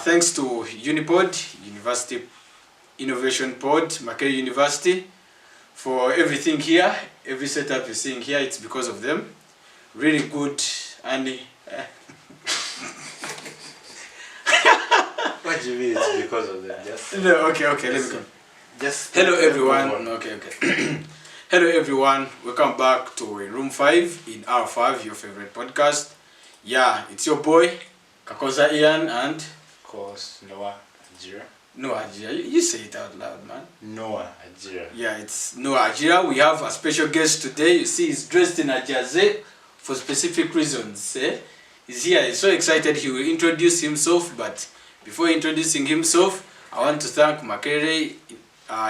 thanks to Unipod, University Innovation Pod, Makerere University, for everything here. Every setup you're seeing here, it's because of them. Really good, and What do you mean it's because of them? Just no, okay, let me go. Just hello everyone. Okay. Hello everyone. Welcome back to Room 5 in R5, your favorite podcast. Yeah, it's your boy Kakoza Ian and of course Noah Ajira. Noah Ajira. You say it out loud, man. Noah Ajira. Yeah, it's Noah Ajira. We have a special guest today. You see, he's dressed in a jersey for specific reasons. He's here. He's so excited. He will introduce himself, but before introducing himself, I want to thank Makerere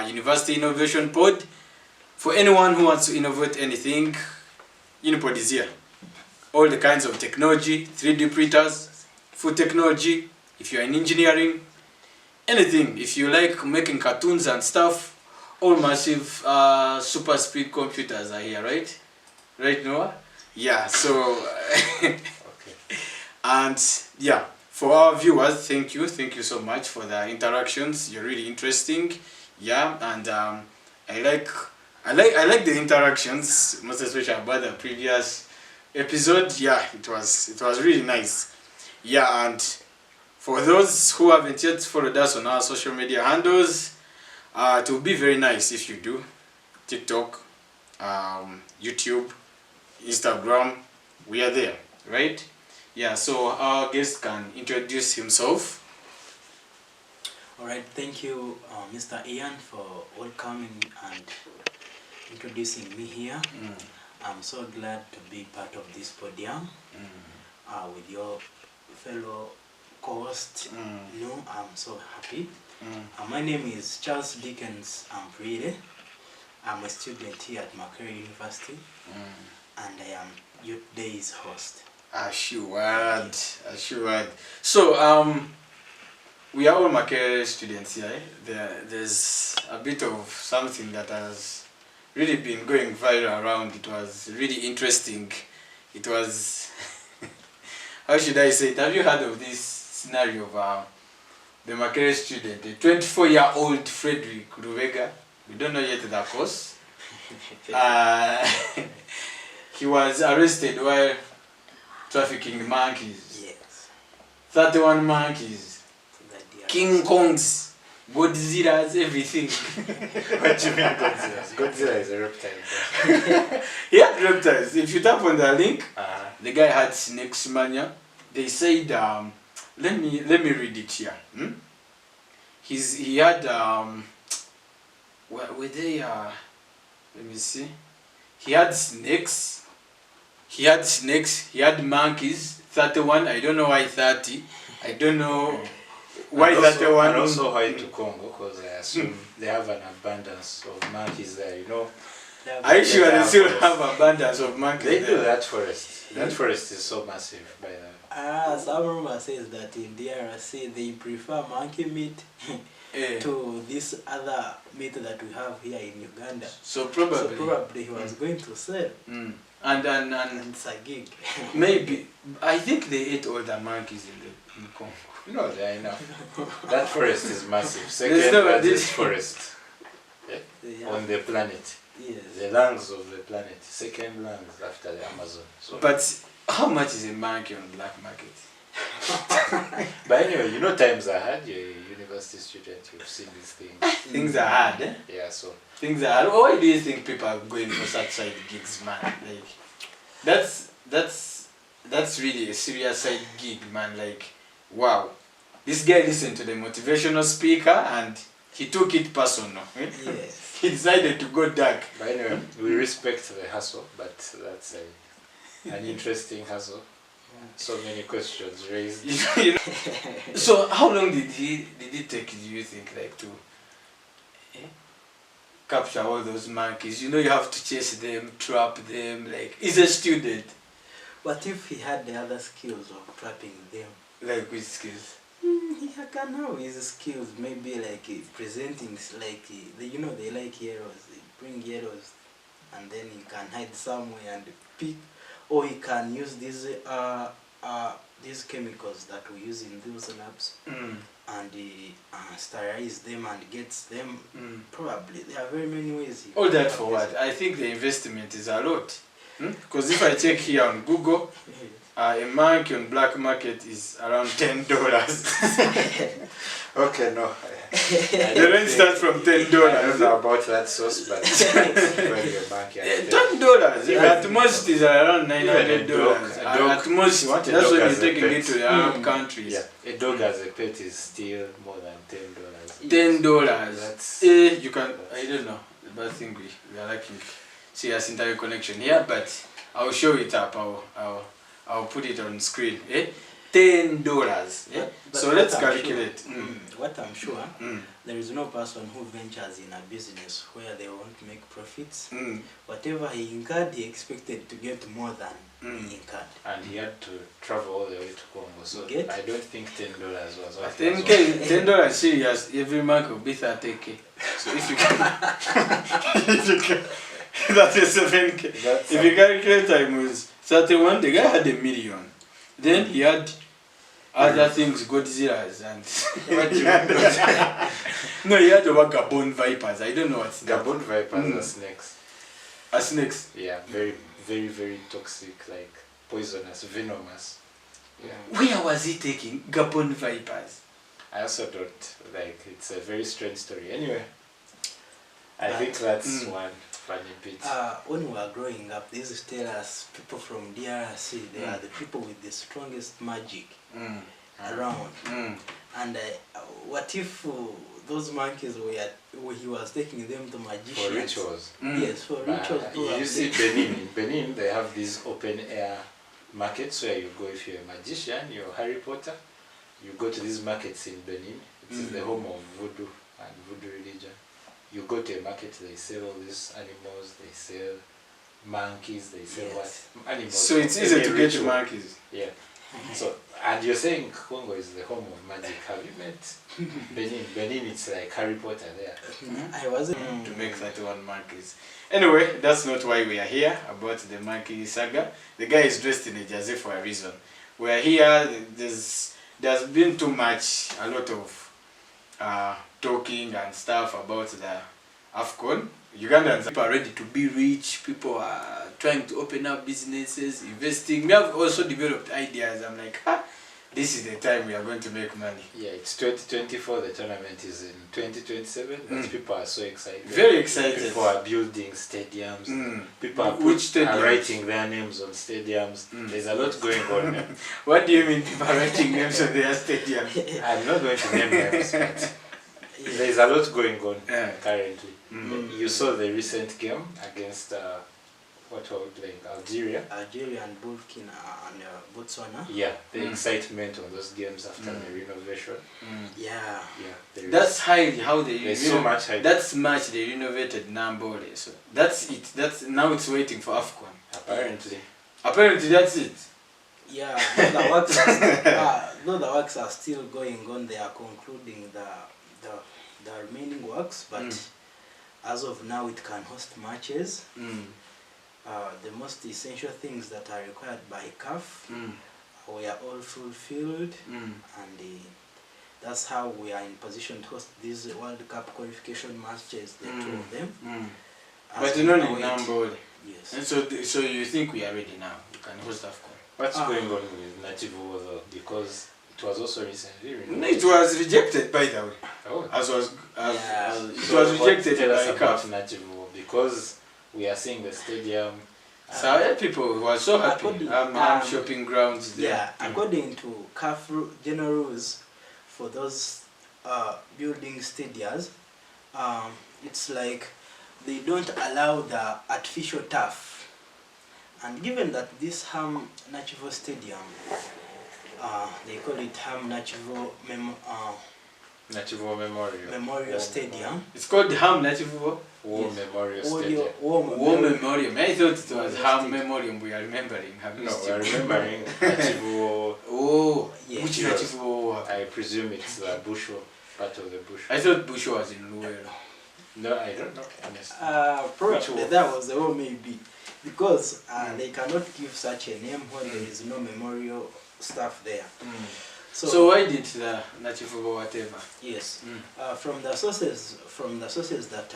University Innovation Pod. For anyone who wants to innovate anything, Unipod is here. All the kinds of technology, 3D printers, food technology, if you're in engineering, anything. If you like making cartoons and stuff, all massive super speed computers are here, right? Right, Noah? Yeah, so... Okay. And yeah, for our viewers, thank you so much for the interactions. You're really interesting. Yeah, and I like the interactions, most especially about the previous episode. Yeah, it was really nice. Yeah, and for those who haven't yet followed us on our social media handles, it will be very nice if you do. TikTok, YouTube, Instagram, we are there, right? Yeah, so our guest can introduce himself. Alright, thank you Mr. Ian for welcoming and introducing me here. I'm so glad to be part of this podium with your fellow co-host. I'm so happy. My name is Charles Dickens Ampurire. I'm a student here at Makerere University and I am your day's host. Assured. So we are all Makerere students here. There's a bit of something that has really been going viral around. It was really interesting. It was how should I say it? Have you heard of this scenario of the Makerere student, the 24-year-old Frederick Rubega? We don't know yet the cause. He was arrested while trafficking monkeys. Yes. 31 monkeys. King Kongs, Godzillas, everything. What do you mean Godzilla? Godzilla is a reptile. He had reptiles. If you tap on the link, the guy had snakes mania. They said, let me read it here. He had were they let me see. He had snakes. He had monkeys, 31. I don't know why 30. I don't know why 31. And also why to Congo, because I assume they have an abundance of monkeys there, you know. Are you sure they still have abundance of monkeys? They do that forest. That forest is so massive by the Some rumor says that in DRC they prefer monkey meat to this other meat that we have here in Uganda. So probably he was going to sell. And It's a gig. maybe I think they ate all the monkeys in Congo. No, there are enough. That forest is massive. There's Second no- largest forest They on have, the planet. yes. The lungs of the planet. Second lungs after the Amazon. So, But how much is a monkey on the black market? but anyway, you know times are hard. You're a university student. You've seen these things. Things are hard, eh? Yeah, so Things are hard. Why do you think people are going for such side gigs, man? Like, that's really a serious side gig, man. Like, wow. This guy listened to the motivational speaker and he took it personal. Yes. He decided to go dark. but anyway, we respect the hustle, but that's an interesting hustle. So many questions raised. You know, so how long did it take, do you think, like to capture all those monkeys? You know, you have to chase them, trap them, like, he's a student. But if he had the other skills of trapping them, Like, which skills? he can have his skills, maybe like presenting, like, you know, they like yellows, they bring yellows, and then he can hide somewhere and pick, or he can use this these chemicals that we use in those labs Mm. and sterilize them and gets them. Mm. Probably there are very many ways. All that for what? I think the investment is a lot. Because if I check here on Google, a monkey on black market is around $10. Okay, no. The range starts from $10. I don't know about that sauce, but when you're back, $10. At most is around $900. A dog, At most, you want a that's dog when you're as a taking pet. it to the Arab countries. Yeah, a dog as a pet is still more than $10. $10. That's You can, I don't know, but I think we are lacking serious internet connection here, but I'll show it up. I'll put it on screen. $10. But So what let's I'm calculate. Sure, what I'm sure, Mm. there is no person who ventures in a business where they won't make profits. Mm. Whatever he incurred, he expected to get more than he incurred. and he had to travel all the way to Congo, so Get? I don't think $10 was what $10 serious, every month will be 30K. So if you can, that is 7K. If you calculate times 31, the guy had $1 million. Then he had other things, Godzilla's and no, he had the Gabon vipers. I don't know what's that. Gabon vipers are snakes. Snakes. Yeah, very, very, very toxic, like poisonous, venomous. Yeah. Where was he taking Gabon vipers? I also don't, like, it's a very strange story. Anyway, I think that's one funny bit. When we were growing up, they used to tell us people from DRC, they are the people with the strongest magic around. And what if those monkeys he was taking them to magicians? For rituals. Yes, for rituals. You see Benin, in Benin they have these open air markets where you go if you're a magician, you're Harry Potter, you go to these markets in Benin. It's the home of voodoo and voodoo religion. You go to a market, they sell all these animals, they sell monkeys, they sell what? Animals. So it's easy to get monkeys. Yeah. So, and you're saying Congo is the home of magic. Have you met Benin? Benin, it's like Harry Potter there. I wasn't To make 31 monkeys. Anyway, that's not why we are here, about the monkey saga. The guy is dressed in a jersey for a reason. We are here, there's been a lot of talking and stuff about the Afcon. Ugandans people are ready to be rich, people are trying to open up businesses, investing. We have also developed ideas. I'm like, this is the time we are going to make money. Yeah, it's 2024, the tournament is in 2027, but people are so excited. Very excited. People are building stadiums, people are, are writing their names on stadiums. There's a lot going on. What do you mean people are writing names on their stadium? I'm not going to name names, but there's a lot going on currently. You saw the recent game against what were we playing? Algeria and Burkina and Botswana. Yeah, the excitement of those games after the renovation. Yeah. That's highly how they. There's so much hype. That's much they renovated Nambole. So that's it. That's now it's waiting for Afcon. Apparently that's it. Yeah, though the works are still going on, they are concluding the remaining works, but as of now it can host matches. The most essential things that are required by CAF were all fulfilled, and that's how we are in position to host these World Cup qualification matches, the two of them. But you know in Nambole. Yes. And so you think we are ready now? We can host Afcon. What's going on with Nativo though? Because it was also recently renewed. No, it was rejected by the way. Oh. It was rejected by CAF. Nativo, because we are seeing the stadium. So people were so happy. Shopping grounds there. Yeah, according to CAF general rules for those building stadiums, it's like they don't allow the artificial turf. And given that this Ham Nachivo Stadium, they call it Ham Nachivo Memorial Stadium. It's called Ham Nachivo War Memorial Stadium. War Memorial. I thought it was Ham Memorial. We are remembering. No, we are remembering Nachivo. Oh, yes. Which Nachivo? I presume it's the Busho, part of the Busho. I thought Busho was in Luwero. No, I don't know, honestly. Probably that was the war maybe. Because they cannot give such a name when there is no memorial stuff there. So why did the Nachifugo whatever? Yes. From the sources that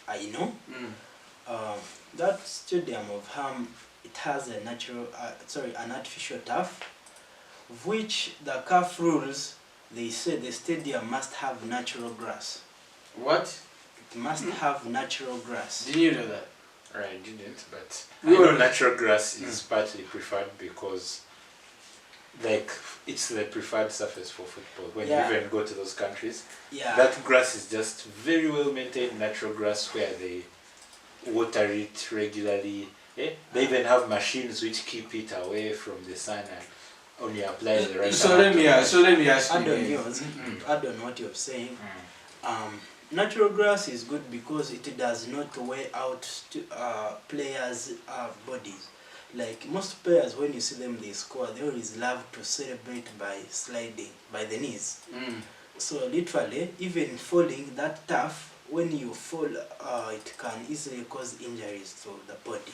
I know, that stadium of Ham, it has a an artificial turf, of which the CAF rules, they say the stadium must have natural grass. What? It must have natural grass. Didn't you know that? I didn't, but I know natural grass is partly preferred because, like, it's the preferred surface for football. When you even go to those countries, that grass is just very well maintained natural grass where they water it regularly. They even have machines which keep it away from the sun and only apply the right. So let me ask you. Add on what you're saying. Natural grass is good because it does not wear out players' bodies. Like most players, when you see them, they score, they always love to celebrate by sliding by the knees. So literally, even falling that tough, when you fall, it can easily cause injuries to the body.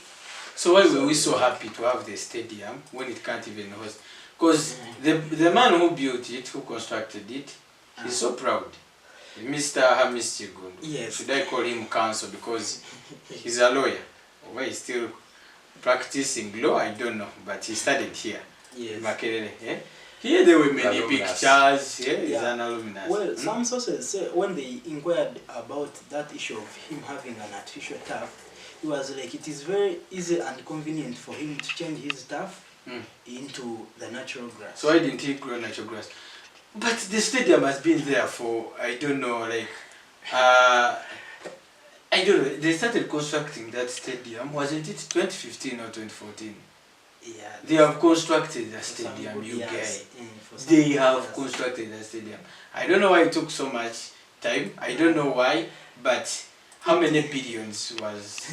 So why were we so happy to have the stadium when it can't even host? Because the man who built it, who constructed it, he's so proud. Mr. Hamis Chigundu. Yes. Should I call him counsel because he's a lawyer? Or why he's still practicing law? I don't know. But he studied here. Yes. Makerere. Here there were many pictures. Here is an alumnus. Well, some sources say when they inquired about that issue of him having an artificial turf, it was like it is very easy and convenient for him to change his turf into the natural grass. So why didn't he grow natural grass? But the stadium has been there for, I don't know, like, I don't know, they started constructing that stadium, wasn't it 2015 or 2014? Yeah. They have constructed the stadium, you guys. They have constructed the stadium. I don't know why it took so much time, I don't know why, but how many billions was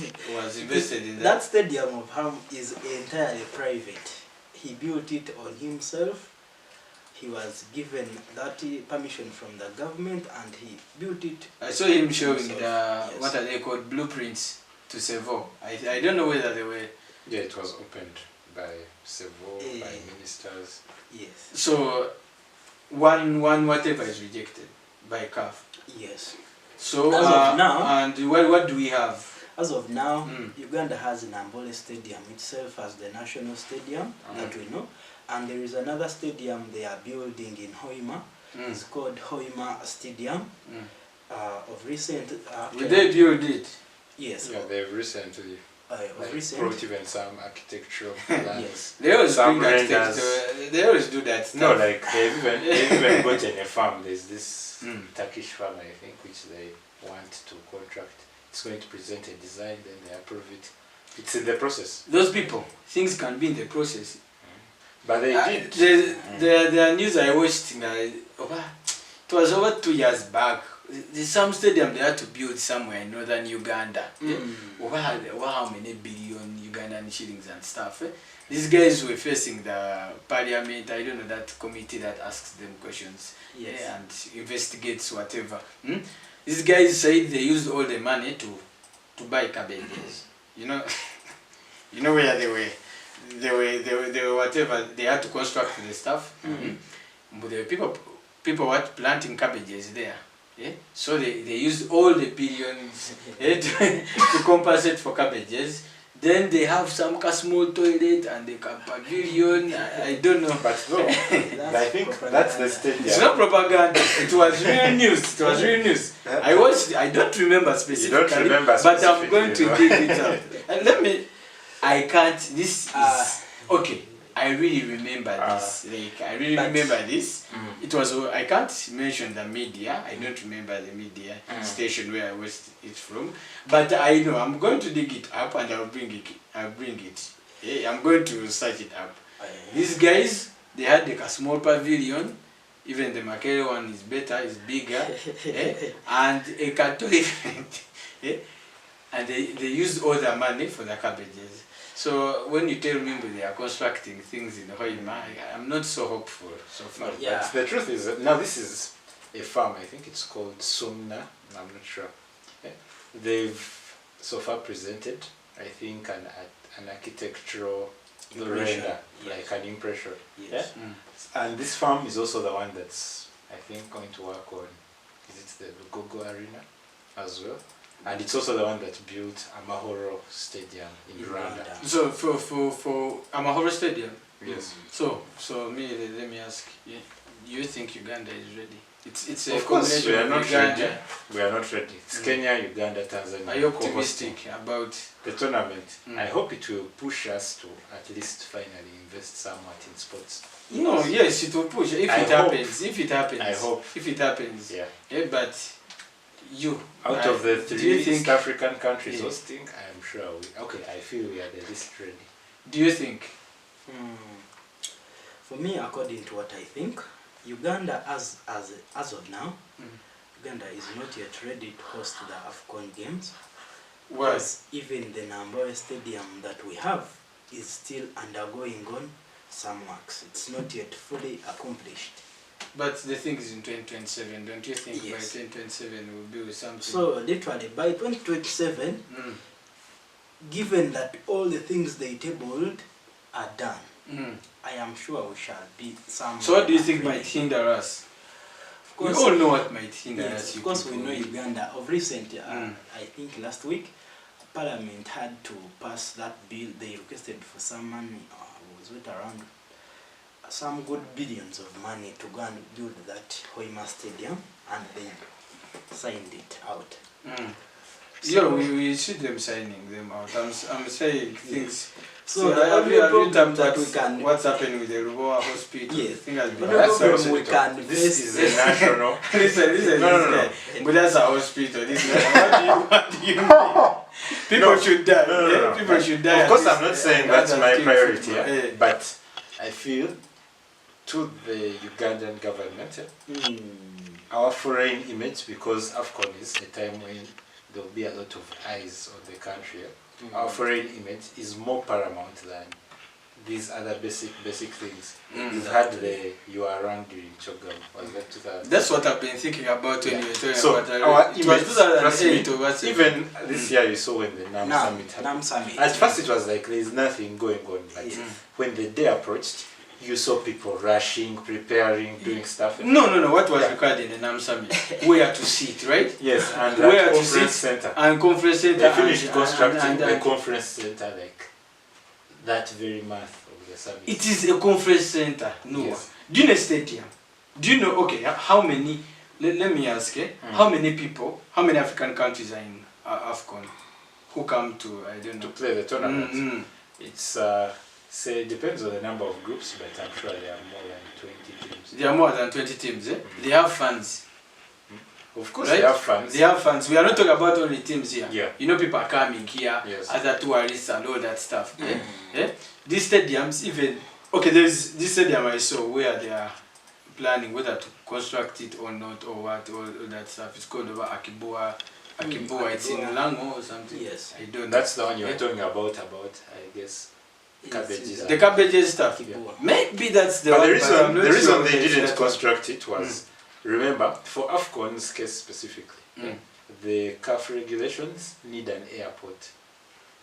invested in that? That stadium of Ham is entirely private. He built it on himself. He was given that permission from the government and he built it. I saw him showing the, what are they called, blueprints to Sevo. I don't know whether they were... Yeah, it was opened by Sevo, by ministers. Yes. So, one whatever is rejected by CAF. Yes. So, as of now, and what do we have? As of now, Uganda has an Ambole Stadium itself as the national stadium that we know. And there is another stadium they are building in Hoima. It's called Hoima Stadium. Of recent... Will they build it? Yes. Yeah, they've recently brought even some architectural plans. Yes. They always bring architecture. They always do that stuff. No, like they've even gotten a farm. There's this Turkish farm, I think, which they want to contract. It's going to present a design, then they approve it. It's in the process. Those people, things can be in the process. But they did. The news I watched, it was over 2 years back. There's some stadium they had to build somewhere in northern Uganda. Over how many billion Ugandan shillings and stuff. These guys were facing the parliament, I don't know, that committee that asks them questions and investigates whatever. These guys said they used all the money to buy cabbages. You know, you know where they were whatever, they had to construct the stuff. But there were people were planting cabbages there. So they used all the billions to compensate for cabbages. Then they have some small toilet and the pavilion. I don't know. But no, I think that's the stadium. It's not propaganda. It was real news. It was real news. I watched. I don't remember specifically. You don't remember specifically, but I'm going to dig it up. And I can't. This is okay. I really remember this. Like I really remember this. It was. I can't mention the media. I don't remember the media station where I watched it from. But I know I'm going to dig it up and I'll bring it. I'm going to search it up. These guys, they had like a small pavilion. Even the Makerere one is better, is bigger, and a Catholic, and they used all the money for the cabbages. So when you tell me they are constructing things in Hoima, I'm not so hopeful so far. Yeah. But the truth is that now this is a farm. I think it's called Sumna. I'm not sure. They've so far presented, I think, an architectural render, Yes. like an impression. Yes. Yeah? And this farm is also the one that's, I think, going to work on, is it the Gogo Arena as well? And it's also the one that built Amahoro Stadium in Uganda. So for Amahoro Stadium. Yes. So let me ask. You think Uganda is ready? It's a Of course, we are not Uganda. ready. We are not ready. It's Kenya, Uganda, Tanzania. Are you optimistic about the tournament? Mm. I hope it will push us to at least finally invest somewhat in sports. No, yes, it will push if I it hope. happens. If it happens. I hope. If it happens. Yeah. But you Out of the do you three think, East African countries Yeah. hosting, I am sure I feel we are the least ready. do you think? For me, according to what I think, Uganda as of now, Uganda is not yet ready to host the Afcon games. Why? Because even the Namboe Stadium that we have is still undergoing on some works. It's not yet fully accomplished. But the thing is in 2027, don't you think Yes. by 2027 we'll be with something? So literally by 2027, given that all the things they tabled are done, I am sure we shall be some. So what do you think might hinder us? Of course, We all know what might hinder us. yes, you of course we people. know Uganda. Of recent, I think last week, Parliament had to pass that bill. They requested for some money, was it around some good billions of money to go and build that Hoima Stadium, and they signed it out. Yeah, we see them signing them out. I'm saying things. So the have you problem that we can? What's happening with the Ruboa Hospital? Yes. I think has been. But That's problem also we the can top. face This is a national. Listen, No. this guy. But that's a hospital. This guy. What do you mean? People should die. No. Yeah? People should die. Of course, at I'm not least, saying that's my kids priority, football. yeah? But I feel to the Ugandan government, our foreign image, because Afcon is a time when there will be a lot of eyes on the country, our foreign image is more paramount than these other basic things. You've had the you are around during Chogam, was that 2000? That's what I've been thinking about when you were talking So, about our it image, was 2008 trust me, or what's it? even this year you saw when the NAM Summit happened. NAM Summit. At first it was like there's nothing going on, but when the day approached, you saw people rushing, preparing, doing stuff. No. What was required in the NAM Summit? Where to sit, right? Yes, and Where that to conference sit center. and conference center. They finished and- constructing and- the conference center like that very month of the summit. It is a conference center. No. Yes. Do you know stadium? Do you know, okay, how many, let me ask, how many people, how many African countries are in Afcon who come to, I don't To know. play the tournament. It's, say, it depends on the number of groups, but I'm sure there are more than 20 teams. There are more than 20 teams, They have fans. Of course, Right? they have fans. They have fans. We are not talking about only teams here. Yeah. You know, people are coming here, Yes. other tourists and all that stuff. These stadiums, even, okay, there's this stadium I saw where they are planning whether to construct it or not, or what, all that stuff. It's called over Akibua. It's in Akibua. Lango or something. Yes. I don't know. That's the one you were talking about, I guess, cabbages. The cabbages stuff. Yeah. Maybe that's the But one. the but reason, I'm not the reason sure they if didn't that one. construct it was, remember, for Afcon's case specifically, the CAF regulations need an airport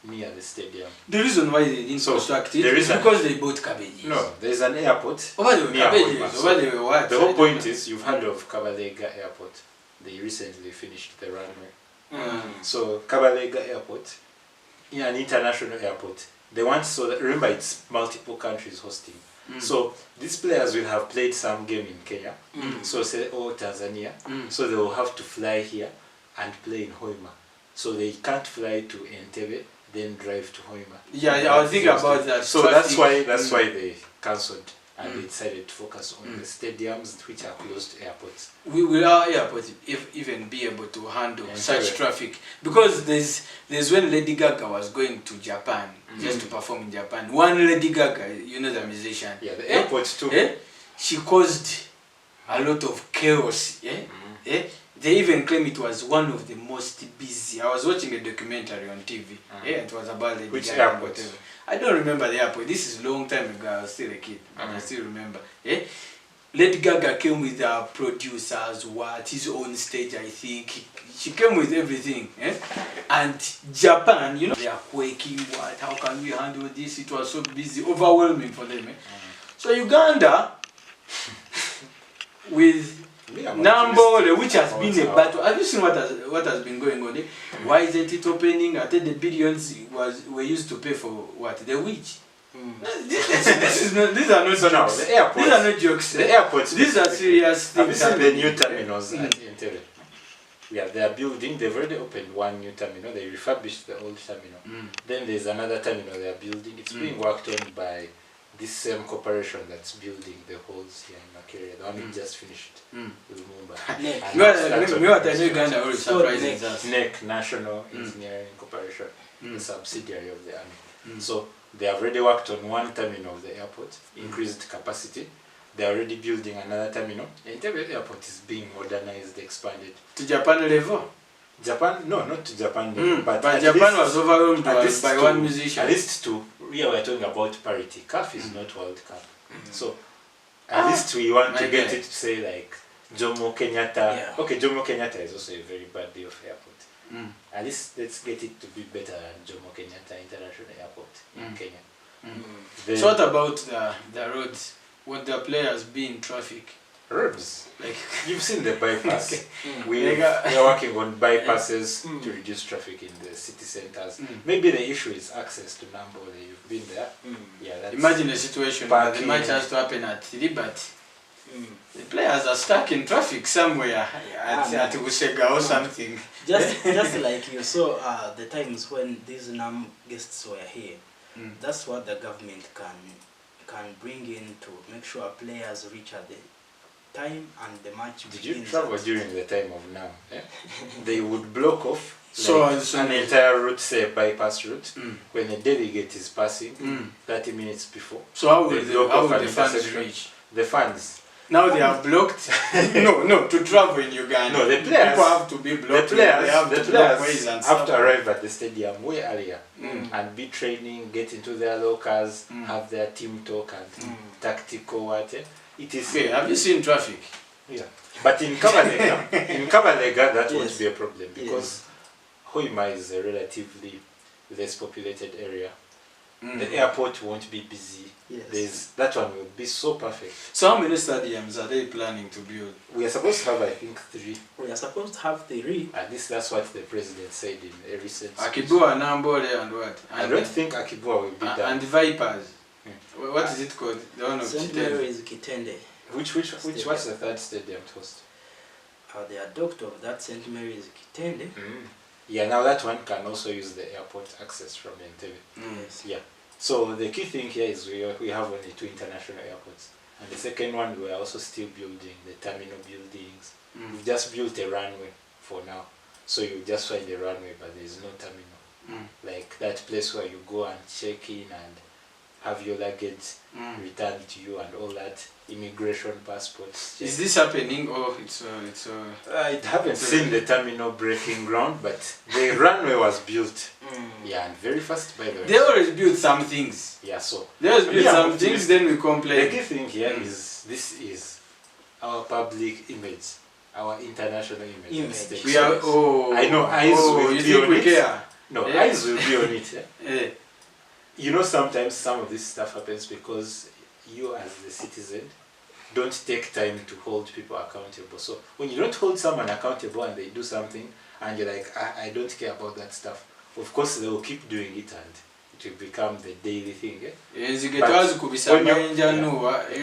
near the stadium. The reason why they didn't So, construct it there is is a- because they bought cabbages. No, there's an airport. Over the near cabbages, Hoima. over the what? The whole point is, you've heard of Kabalega Airport. They recently finished the runway. So Kabalega Airport, in an international airport, they want so that, remember it's multiple countries hosting. So these players will have played some game in Kenya, so say Tanzania, so they will have to fly here and play in Hoima. So they can't fly to Entebbe, then drive to Hoima. Yeah, I was thinking about that. So traffic. that's why they cancelled and they decided to focus on the stadiums which are close to airports. Will our airport even be able to handle such Correct. traffic? Because there's when Lady Gaga was going to Japan just to perform in Japan. One Lady Gaga, you know the musician. Yeah, the airport too. She caused a lot of chaos. They even claim it was one of the most busy. I was watching a documentary on TV. It was about Lady Which Gaga. airport? Whatever. I don't remember the airport. This is a long time ago. I was still a kid, but I still remember. Lady Gaga came with her producers, what, his own stage, I think. She came with everything. And Japan, you know, they are quaking, what, how can we handle this? It was so busy, overwhelming for them. So Uganda, with Nambo, which has been a battle. Have you seen what has been going on there? Why isn't it opening? I think the billions were used to pay for what? The witch. These are not jokes. The airport. These are not jokes. The airports. These are serious things. Have you seen the new terminals at Entebbe? Yeah, they are building. They've already opened one new terminal. They refurbished the old terminal. Then there's another terminal they are building. It's being worked on by this same corporation that's building the halls here in Makerere. The one we just finished with Mumbai. What I know Uganda always surprises us. NEC, National Engineering Corporation, the subsidiary of the army. So they have already worked on one terminal of the airport, increased capacity. They are already building another terminal. The Entebbe airport is being modernized, expanded. To Japan level? Japan? No, not to Japan level. But Japan was overwhelmed by one musician. At least two. Here we're talking about parity. CAF is not World Cup. So at least we want to get it to say like Jomo Kenyatta. Yeah. Okay, Jomo Kenyatta is also a very bad day of airport. At least let's get it to be better than Jomo Kenyatta International Airport in Kenya. So what about the roads? Would the players be in traffic? Roads. Like You've seen the bypass. We are working on bypasses to reduce traffic in the city centers. Maybe the issue is access to Nambo. You've been there. Yeah, that's imagine a situation where the match has to happen at 3, but the players are stuck in traffic somewhere at Usega or something. Just like you saw the times when these NAM guests were here. That's what the government can bring in to make sure players reach at the time and the match begins. Did you travel during the time of NAM? Yeah? They would block off So an entire route, say bypass route, when a delegate is passing 30 minutes before. So how will the fans reach? The fans. Now they are blocked. no, to travel in Uganda. No, the players. People have to be blocked. The players, they have to block ways and have to stuff. arrive at the stadium way earlier and be training, get into their lockers, have their team talk and tactical what. It is. Okay, have you seen traffic? Yeah, but in Kabalega, that won't be a problem because Hoima is a relatively less populated area. The airport won't be busy. That one will be so perfect. So how many stadiums are they planning to build? We are supposed to have, I think, 3. We are supposed to have 3. At least that's what the president said in a recent speech. Akibua, Nambole and what? And I don't think Akibua will be done. And Vipers. What is it called? The one of St. Mary's Kitende. What's the third stadium host? The adopter of that St. Mary's Kitende. Yeah, now that one can also use the airport access from Entebbe. Yeah. So the key thing here is we have only 2 international airports. And the second one, we are also still building the terminal buildings. We've just built a runway for now. So you just find a runway, but there is no terminal. Like that place where you go and check in and have your luggage returned to you and all that, immigration passports. Is this happening or it's I haven't seen the terminal breaking ground, but the runway was built. Yeah, and very fast by the way. They always build some things. Yeah, so they always build some things, then we complain. The key thing here is this is our public image, our international image. We are I know eyes will be on it. Care? No, eyes will be on it. You know, sometimes some of this stuff happens because you as the citizen don't take time to hold people accountable. So when you don't hold someone accountable and they do something and you're like, I don't care about that stuff, of course they will keep doing it and it will become the daily thing. You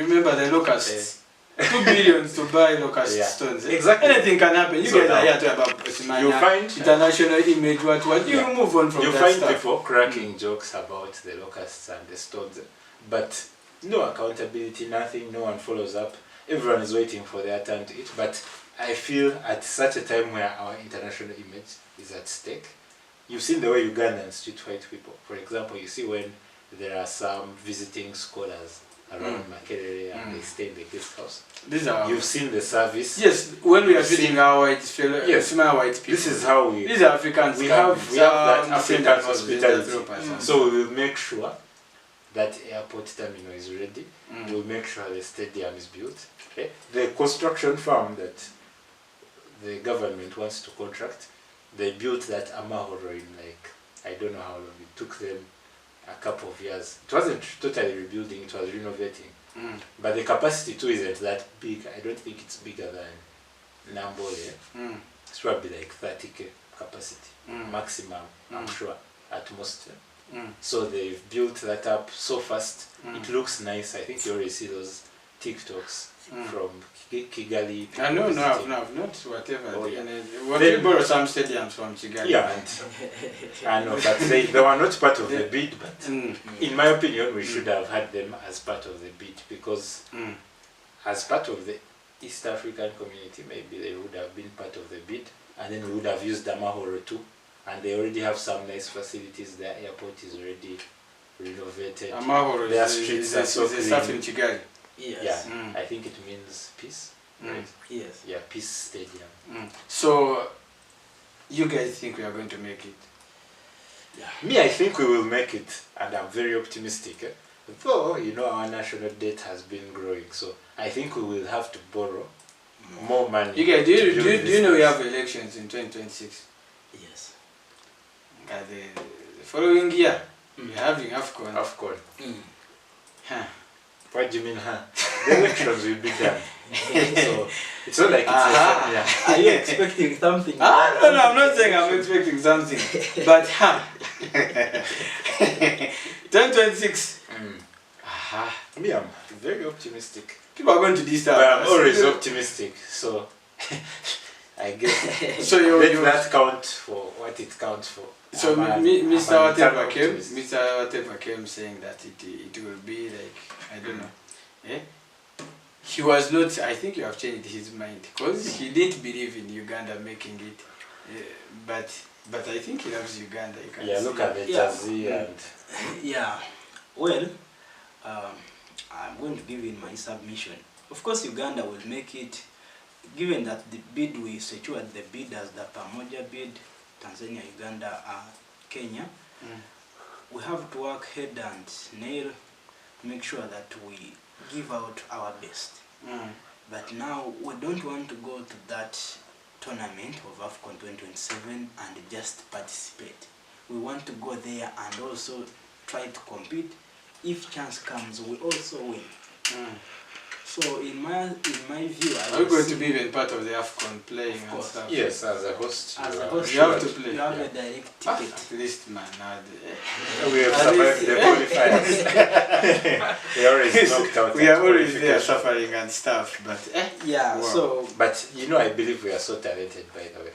remember the locusts? 2 billion to buy locust stones. Exactly. Anything can happen. You guys are here to about you find international image, what you move on from you that find stuff. people cracking jokes about the locusts and the stones, but no accountability, nothing, no one follows up. Everyone is waiting for their turn to eat. But I feel at such a time where our international image is at stake. You've seen the way Ugandans treat white people. For example, you see when there are some visiting scholars around Makerere and they stay in the guest house. You've seen the service. Yes, when we are visiting our white fellow, white people. This is how we. These are Africans. We have that African hospitality. So we will make sure that airport terminal is ready, we'll make sure the stadium is built. Okay? The construction firm that the government wants to contract, they built that Amahoro in like, I don't know how long. It took them a couple of years. It wasn't totally rebuilding, it was renovating. But the capacity too isn't that big. I don't think it's bigger than Nambole. It's probably like 30k capacity, maximum, I'm sure, at most. So they've built that up so fast. It looks nice. I think you already see those TikToks from Kigali. No, I've not. Whatever. Oh, yeah. We borrow some stadiums from Kigali. Yeah, and I know, but they were not part of the bid. But in my opinion, we should have had them as part of the bid, because as part of the East African community, maybe they would have been part of the bid, and then we would have used Amahoro too. And they already have some nice facilities. Their airport is already renovated. Amahoro their is streets are so clean. stuff in Kigali. Yes. Yeah, I think it means peace. Right? Yes. Yeah, Peace Stadium. So, you guys think we are going to make it? Yeah. Me, I think we will make it, and I'm very optimistic. Though, you know, our national debt has been growing, so I think we will have to borrow more money. You guys, do you know we have elections in 2026? Yes. The following year, we're having Afcon. Afcon. Huh. What do you mean, huh? The elections will be done. So, it's not like it's yeah. Are you expecting something? No, I'm not saying I'm expecting something. But, 2026. Me, I'm very optimistic. People are going to disturb But I'm us. always optimistic, so I guess So let that count for what it counts for. So Mr. Whatever came saying that it will be like, I don't know. Eh? He was not, I think you have changed his mind, because he didn't believe in Uganda making it. But I think he loves Uganda. You can see. Look at the jersey and... Yeah, well, I'm going to give in my submission. Of course, Uganda will make it, given that the bid we secured, the bid as the Pamoja bid, Tanzania, Uganda, Kenya. We have to work head and nail to make sure that we give out our best. But now we don't want to go to that tournament of Afcon 2027 and just participate. We want to go there and also try to compete. If chance comes, we also win. So in my view, are we going to be even part of the Afcon playing and stuff? Yes, as a host. As a host, you have to play. You have a direct ticket. At least, man. We have survived the qualifiers. We already knocked out. We are always there suffering and stuff, but yeah. Wow. So, but you know, I believe we are so talented, by the way.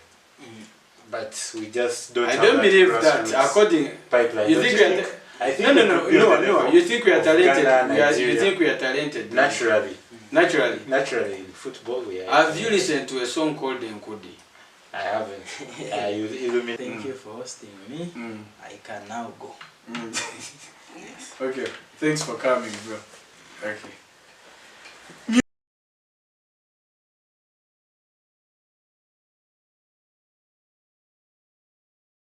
But we just don't. I don't believe that. According, pipeline. You think we are? I think no. You think we are talented? You think we are talented? Naturally. Naturally, in football we are. Have you listened to a song called Nkudi? I haven't. Thank you for hosting me. I can now go. Yes. Okay. Thanks for coming, bro. Okay.